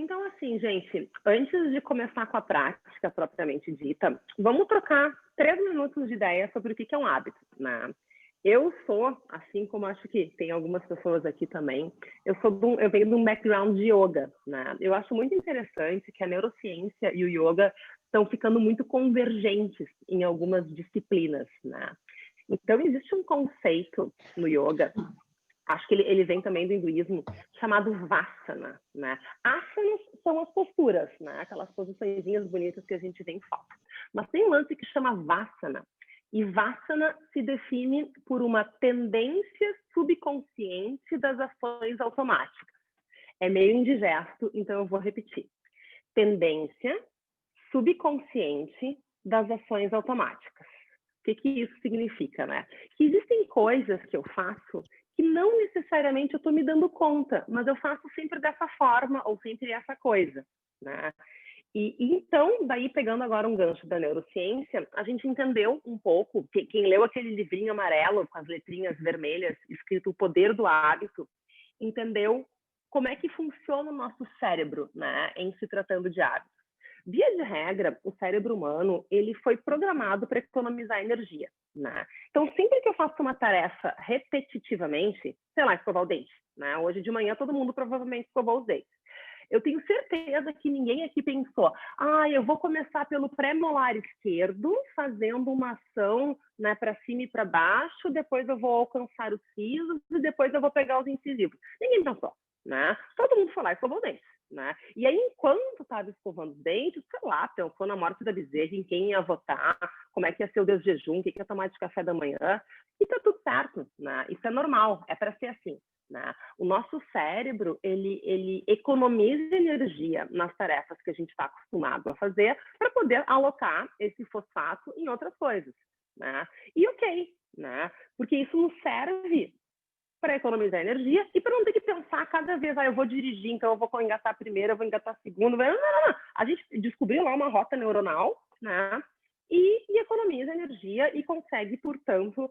Então, assim, gente, antes de começar com a prática propriamente dita, vamos trocar 3 minutos de ideia sobre o que é um hábito, né? Eu sou, assim como acho que tem algumas pessoas aqui também, eu venho de um background de yoga, né? Eu acho muito interessante que a neurociência e o yoga estão ficando muito convergentes em algumas disciplinas, né? Então, existe um conceito no yoga, acho que ele vem também do hinduísmo, chamado Vassana, né? Asanas são as posturas, né? Aquelas posiçõezinhas bonitas que a gente vê em foto. Mas tem um lance que chama Vassana, e Vassana se define por uma tendência subconsciente das ações automáticas. É meio indigesto, então eu vou repetir. Tendência subconsciente das ações automáticas. O que isso significa, né? Que existem coisas que eu faço que não necessariamente eu estou me dando conta, mas eu faço sempre dessa forma ou sempre essa coisa, né? E então, daí pegando agora um gancho da neurociência, a gente entendeu um pouco, quem leu aquele livrinho amarelo com as letrinhas vermelhas, escrito O Poder do Hábito, entendeu como é que funciona o nosso cérebro, né, em se tratando de hábitos. Via de regra, o cérebro humano, ele foi programado para economizar energia, né? Então, sempre que eu faço uma tarefa repetitivamente, sei lá, escovar o dente, né? Hoje de manhã todo mundo provavelmente escovou os dentes. Eu tenho certeza que ninguém aqui pensou, eu vou começar pelo pré-molar esquerdo, fazendo uma ação, né, para cima e para baixo, depois eu vou alcançar os sisos e depois eu vou pegar os incisivos. Ninguém pensou, né? Todo mundo foi lá e escovou os dentes, né? E aí, enquanto estava escovando os dentes, sei lá, pensou na morte da bezerra, em quem ia votar, como é que ia ser o desjejum, o que ia tomar de café da manhã, e tá tudo certo, né? Isso é normal, é para ser assim. Né? O nosso cérebro, ele economiza energia nas tarefas que a gente está acostumado a fazer para poder alocar esse fosfato em outras coisas. Né? E ok, né? Porque isso nos serve para economizar energia e para não ter que pensar cada vez, eu vou dirigir, então eu vou engatar primeiro, eu vou engatar segundo. Não. A gente descobriu lá uma rota neuronal, né? E economiza energia e consegue, portanto,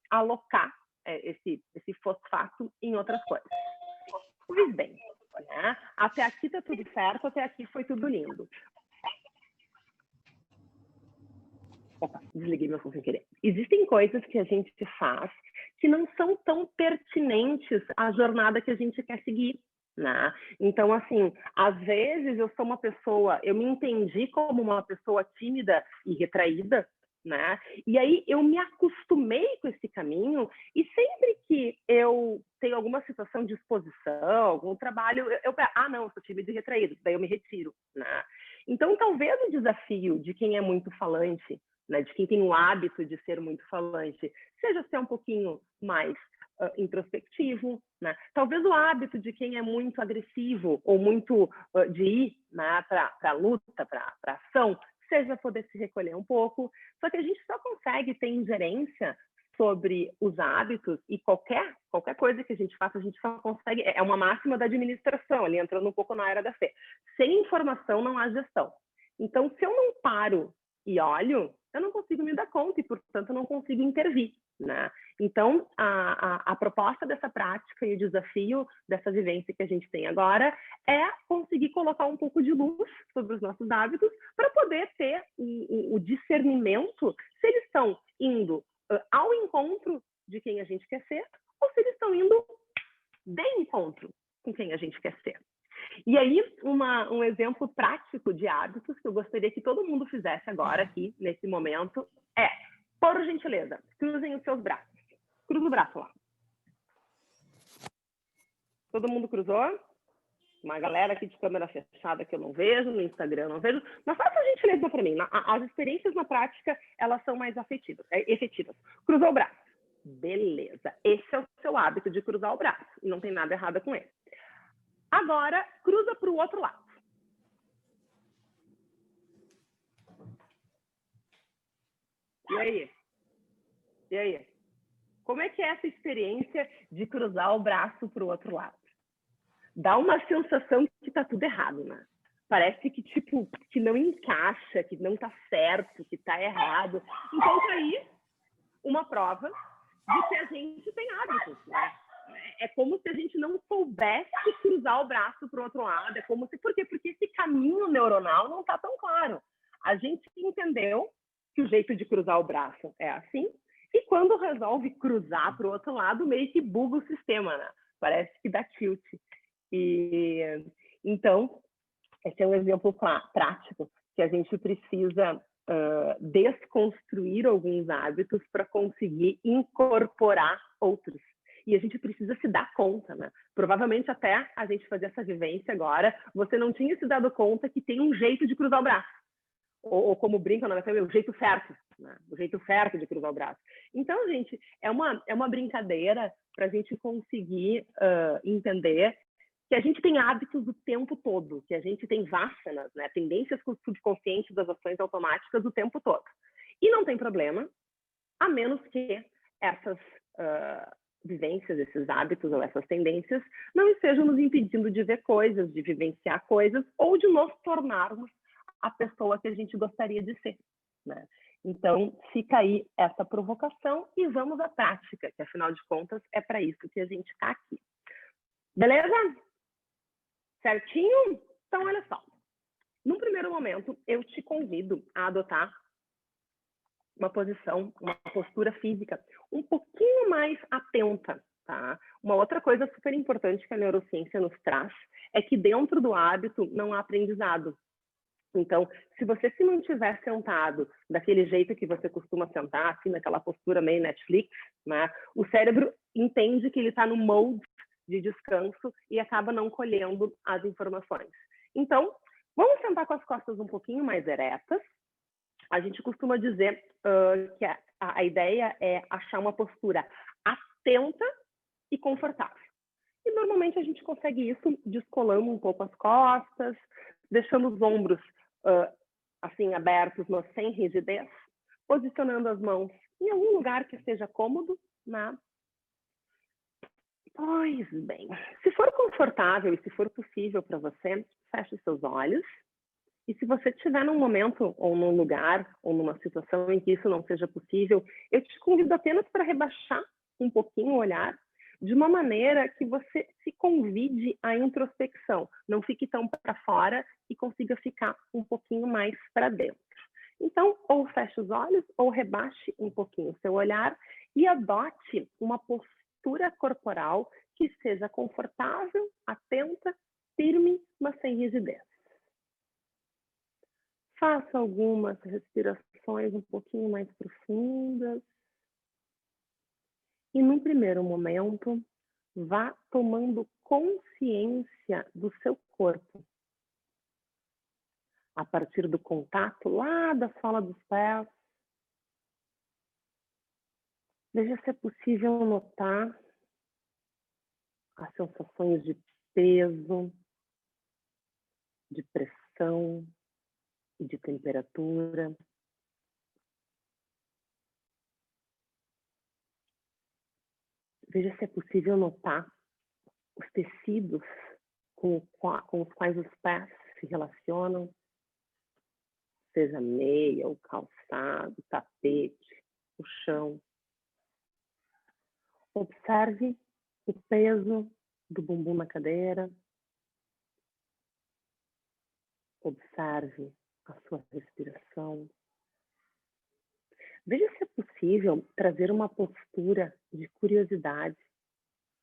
alocar esse fosfato em outras coisas. Pois bem, né? Até aqui tá tudo certo, até aqui foi tudo lindo. Opa, desliguei meu fone sem querer. Existem coisas que a gente faz que não são tão pertinentes à jornada que a gente quer seguir, né? Então, assim, às vezes eu sou uma pessoa, eu me entendi como uma pessoa tímida e retraída, né? E aí eu me acostumei com esse caminho e sempre que eu tenho alguma situação de exposição, algum trabalho, não, eu sou tímido e retraído, daí eu me retiro, né? Então, talvez o desafio de quem é muito falante, né, de quem tem o hábito de ser muito falante, seja ser um pouquinho mais introspectivo, né? Talvez o hábito de quem é muito agressivo ou muito de ir, né, para a luta, para a ação, seja poder se recolher um pouco. Só que a gente só consegue ter ingerência sobre os hábitos e qualquer coisa que a gente faça, a gente só consegue... É uma máxima da administração, ali entrando um pouco na era da fé. Sem informação não há gestão. Então, se eu não paro e olho, eu não consigo me dar conta e, portanto, eu não consigo intervir, né? Então, a proposta dessa prática e o desafio dessa vivência que a gente tem agora é conseguir colocar um pouco de luz sobre os nossos hábitos para poder ter o discernimento se eles estão indo ao encontro de quem a gente quer ser ou se eles estão indo de encontro com quem a gente quer ser. E aí, um exemplo prático de hábitos que eu gostaria que todo mundo fizesse agora aqui, nesse momento, é, por gentileza, cruzem os seus braços. Cruza o braço lá. Todo mundo cruzou? Uma galera aqui de câmera fechada que eu não vejo, no Instagram eu não vejo. Mas faça a gentileza para mim. As experiências na prática, elas são mais efetivas. Cruzou o braço. Beleza. Esse é o seu hábito de cruzar o braço. E não tem nada errado com ele. Agora, cruza para o outro lado. E aí? E aí? Como é que é essa experiência de cruzar o braço para o outro lado? Dá uma sensação que tá tudo errado, né? Parece que, tipo, que não encaixa, que não tá certo, que tá errado. Então, tá aí uma prova de que a gente tem hábitos, né? É como se a gente não soubesse cruzar o braço para o outro lado. É como se... Por quê? Porque esse caminho neuronal não está tão claro. A gente entendeu que o jeito de cruzar o braço é assim, e quando resolve cruzar para o outro lado, meio que buga o sistema, né? Parece que dá tilt. E, então, esse é um exemplo prático que a gente precisa desconstruir alguns hábitos para conseguir incorporar outros. E a gente precisa se dar conta, né? Provavelmente até a gente fazer essa vivência agora, você não tinha se dado conta que tem um jeito de cruzar o braço. Ou como brinca na minha família, o jeito certo, né? O jeito certo de cruzar o braço. Então, gente, é uma brincadeira para a gente conseguir entender que a gente tem hábitos o tempo todo, que a gente tem vasanas, né? Tendências subconscientes das ações automáticas o tempo todo. E não tem problema, a menos que essas vivências, esses hábitos ou essas tendências não estejam nos impedindo de ver coisas, de vivenciar coisas ou de nos tornarmos a pessoa que a gente gostaria de ser, né? Então, fica aí essa provocação e vamos à prática, que afinal de contas é para isso que a gente está aqui. Beleza? Certinho? Então, olha só. Num primeiro momento, eu te convido a adotar uma posição, uma postura física um pouquinho mais atenta, tá? Uma outra coisa super importante que a neurociência nos traz é que dentro do hábito não há aprendizado. Então, se você se mantiver sentado daquele jeito que você costuma sentar, assim, naquela postura meio Netflix, né, o cérebro entende que ele está no mode de descanso e acaba não colhendo as informações. Então, vamos sentar com as costas um pouquinho mais eretas. A gente costuma dizer que a ideia é achar uma postura atenta e confortável. E normalmente a gente consegue isso descolando um pouco as costas, deixando os ombros assim abertos, mas sem rigidez, posicionando as mãos em algum lugar que seja cômodo, né? Pois bem, se for confortável e se for possível para você, feche os seus olhos. E se você estiver num momento ou num lugar ou numa situação em que isso não seja possível, eu te convido apenas para rebaixar um pouquinho o olhar, de uma maneira que você se convide à introspecção, não fique tão para fora e consiga ficar um pouquinho mais para dentro. Então, ou feche os olhos ou rebaixe um pouquinho o seu olhar e adote uma postura corporal que seja confortável, atenta, firme, mas sem rigidez. Faça algumas respirações um pouquinho mais profundas. E num primeiro momento, vá tomando consciência do seu corpo. A partir do contato lá da sola dos pés, veja se é possível notar as sensações de peso, de pressão e de temperatura. Veja se é possível notar os tecidos com os quais os pés se relacionam, seja meia, o calçado, o tapete, o chão. Observe o peso do bumbum na cadeira. Observe a sua respiração. Veja se é possível trazer uma postura de curiosidade,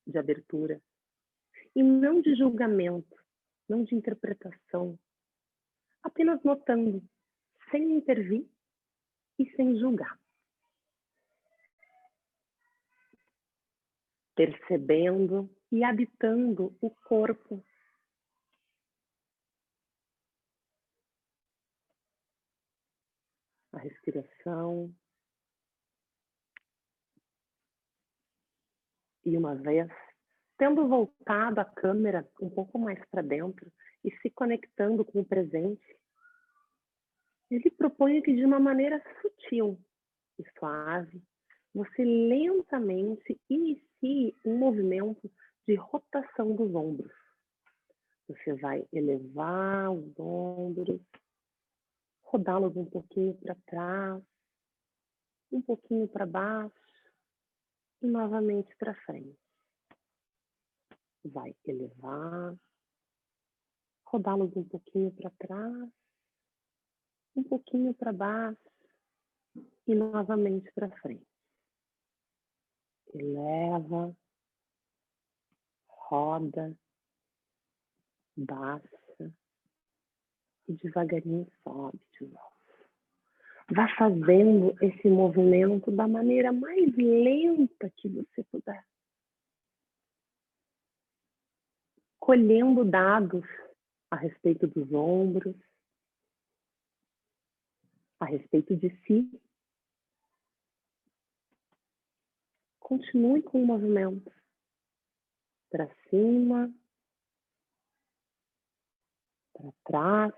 de abertura, e não de julgamento, não de interpretação, apenas notando, sem intervir e sem julgar. Percebendo e habitando o corpo. A respiração. E uma vez, tendo voltado a câmera um pouco mais para dentro e se conectando com o presente, ele propõe que de uma maneira sutil e suave, você lentamente inicie um movimento de rotação dos ombros. Você vai elevar os ombros, rodá-los um pouquinho para trás, um pouquinho para baixo e novamente para frente. vai elevar, rodá-los um pouquinho para trás, um pouquinho para baixo e novamente para frente. Eleva, roda, baixa e devagarinho sobe de novo. Vá fazendo esse movimento da maneira mais lenta que você puder. Colhendo dados a respeito dos ombros, a respeito de si. Continue com o movimento. Para cima, para trás,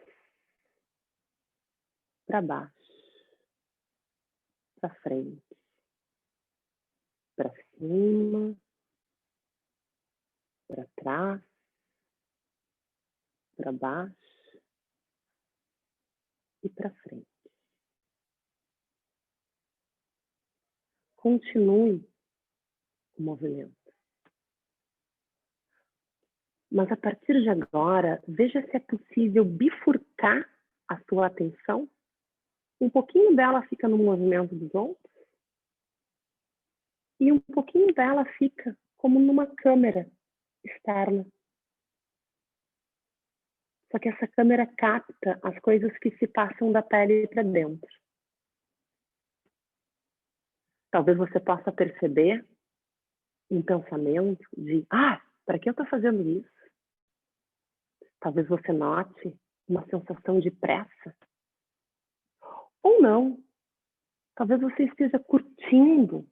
para baixo, para frente, para cima, para trás, para baixo e para frente. Continue o movimento. Mas a partir de agora, veja se é possível bifurcar a sua atenção. Um pouquinho dela fica no movimento dos ombros e um pouquinho dela fica como numa câmera externa. Só que essa câmera capta as coisas que se passam da pele para dentro. Talvez você possa perceber um pensamento de, para que eu estou fazendo isso? Talvez você note uma sensação de pressa. Ou não. Talvez você esteja curtindo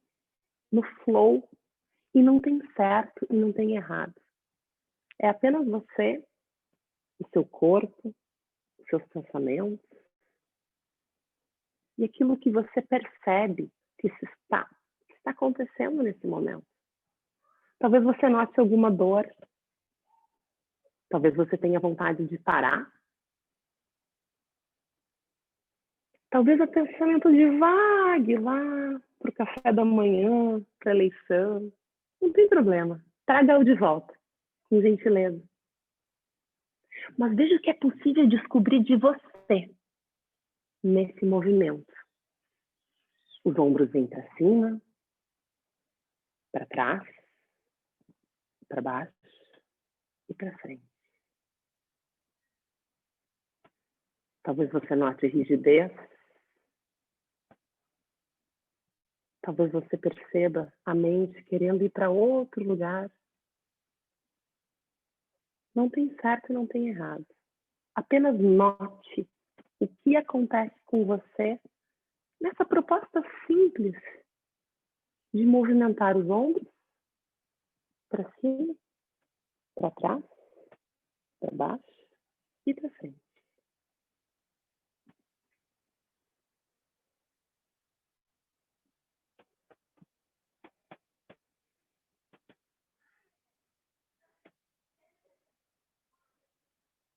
no flow e não tem certo e não tem errado. É apenas você, o seu corpo, os seus pensamentos e aquilo que você percebe que está acontecendo nesse momento. Talvez você note alguma dor. Talvez você tenha vontade de parar. Talvez o pensamento divague lá para o café da manhã, para a eleição. Não tem problema. Traga-o de volta, com gentileza. Mas veja o que é possível descobrir de você nesse movimento. Os ombros vêm para cima, para trás, para baixo e para frente. Talvez você note rigidez. Talvez você perceba a mente querendo ir para outro lugar. Não tem certo e não tem errado. Apenas note o que acontece com você nessa proposta simples de movimentar os ombros para cima, para trás, para baixo e para frente.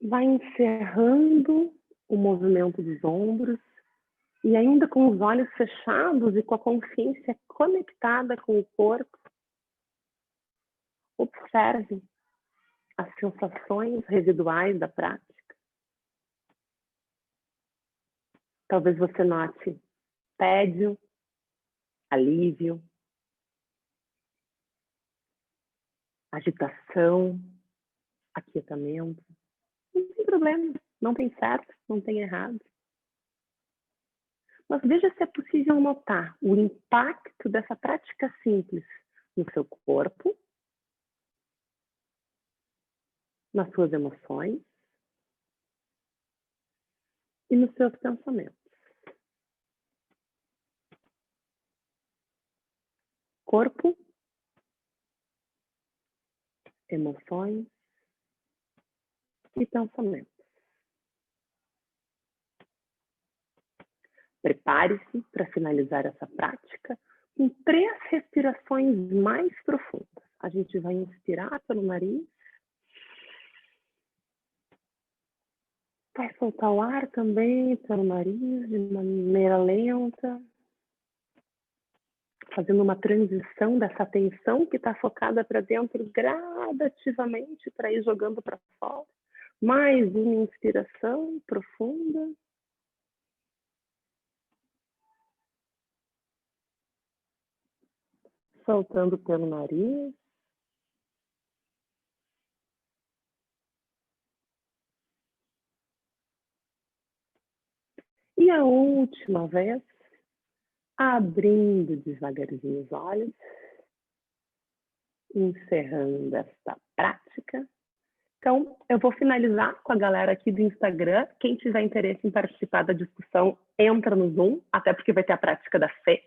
Vai encerrando o movimento dos ombros e ainda com os olhos fechados e com a consciência conectada com o corpo, observe as sensações residuais da prática. Talvez você note tédio, alívio, agitação, aquietamento. Não tem problema, não tem certo, não tem errado. Mas veja se é possível notar o impacto dessa prática simples no seu corpo, nas suas emoções e nos seus pensamentos. Corpo, emoções e pensamentos. Prepare-se para finalizar essa prática com 3 respirações mais profundas. A gente vai inspirar pelo nariz. Vai soltar o ar também pelo nariz de maneira lenta. Fazendo uma transição dessa atenção que está focada para dentro gradativamente para ir jogando para fora. Mais uma inspiração profunda. Soltando pelo nariz. E a última vez, abrindo devagarzinho os olhos, encerrando esta prática. Então, eu vou finalizar com a galera aqui do Instagram. Quem tiver interesse em participar da discussão, entra no Zoom, até porque vai ter a prática da Fê